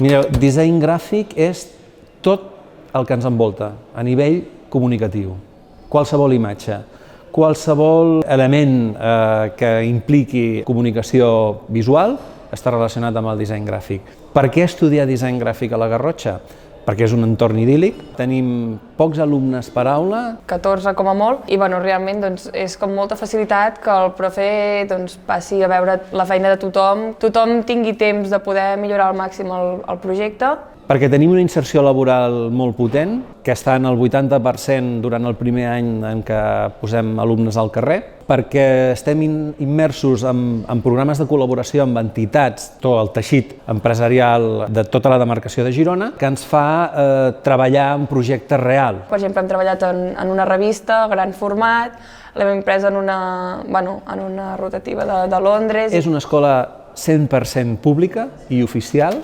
Mireu, disseny gràfic és tot el que ens envolta a nivell comunicatiu. Qualsevol imatge, qualsevol element que impliqui comunicació visual està relacionat amb el disseny gràfic. Per què estudiar disseny gràfic a la Garrotxa? Perquè és un entorn idíl·lic, tenim pocs alumnes per aula. 14 com a molt, i realment és com molta facilitat que el profe passi a veure la feina de tothom, tothom tingui temps de poder millorar al màxim el projecte. Perquè tenim una inserció laboral molt potent, que està en el 80% durant el primer any en què posem alumnes al carrer, perquè estem immersos en programes de col·laboració amb entitats, tot el teixit empresarial de tota la demarcació de Girona, que ens fa treballar en projectes reals. Per exemple, hem treballat en una revista, gran format, l'hem impresa en una rotativa de Londres. És una escola 100% pública i oficial,